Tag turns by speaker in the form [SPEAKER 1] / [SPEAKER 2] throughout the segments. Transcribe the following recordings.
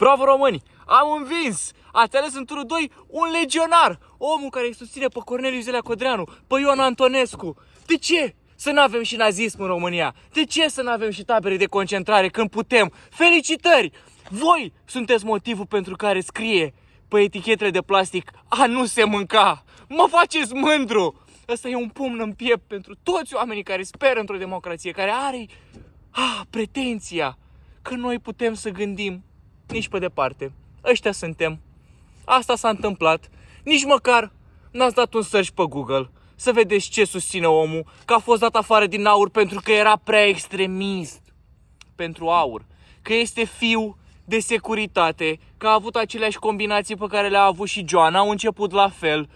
[SPEAKER 1] Bravo români! Am învins! Ați ales în turul 2 un legionar! Omul care îi susține pe Corneliu Zelea Codreanu, pe Ion Antonescu. De ce să nu avem și nazism în România? De ce să nu avem și tabere de concentrare când putem? Felicitări! Voi sunteți motivul pentru care scrie pe etichetele de plastic a nu se mânca! Mă faceți mândru! Ăsta e un pumn în piept pentru toți oamenii care speră într-o democrație, care are pretenția că noi putem să gândim nici pe departe. Ăștia suntem. Asta s-a întâmplat. Nici măcar n-ați dat un search pe Google să vedeți ce susține omul, că a fost dat afară din AUR pentru că era prea extremist pentru AUR, că este fiu de securitate, că a avut aceleași combinații pe care le-a avut și Joana, au început la fel.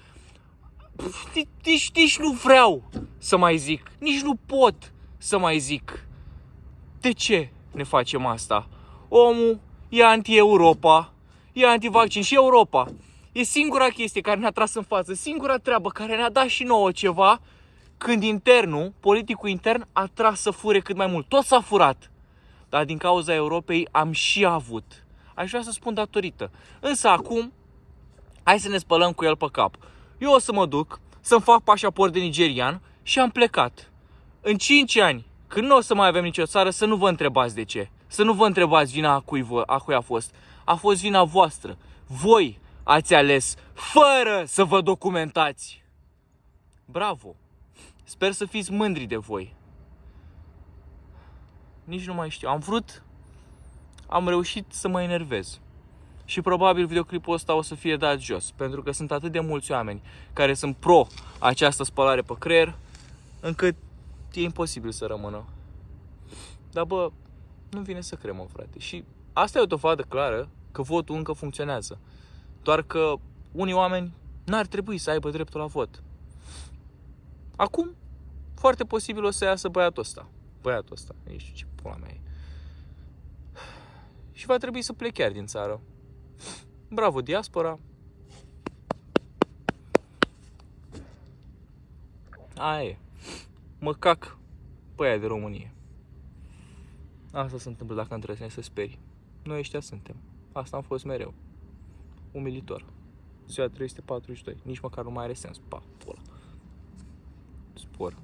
[SPEAKER 1] Nici nu vreau să mai zic, nici nu pot să mai zic. De ce ne facem asta? Omul e anti-Europa, e anti-vaccin și Europa. E singura chestie care ne-a tras în față, singura treabă care ne-a dat și nouă ceva când internul, politicul intern, a tras să fure cât mai mult. Tot s-a furat. Dar din cauza Europei am și avut. Aș vrea să spun datorită. Însă acum, hai să ne spălăm cu el pe cap. Eu o să mă duc să-mi fac pașaport de nigerian și am plecat. În 5 ani, când nu o să mai avem nicio țară, să nu vă întrebați de ce. Să nu vă întrebați vina a cui a fost. A fost vina voastră. Voi ați ales fără să vă documentați. Bravo! Sper să fiți mândri de voi. Nici nu mai știu. Am reușit să mă enervez. Și probabil videoclipul ăsta o să fie dat jos. Pentru că sunt atât de mulți oameni care sunt pro această spălare pe creier, încât e imposibil să rămână. Dar bă, nu vine să cred, mă, frate. Și asta e o dovadă clară că votul încă funcționează. Doar că unii oameni n-ar trebui să aibă dreptul la vot. Acum, foarte posibil o să iasă băiatul ăsta. Nu știu ce pula mea e. Și va trebui să plec chiar din țară. Bravo, diaspora. Aia e. Mă cac pe aia de Românie. Asta se întâmplă dacă îndrăznești să speri. Noi ăștia suntem. Asta am fost mereu. Umilitor. Ziua 342. Nici măcar nu mai are sens. Pa, pula. Spor.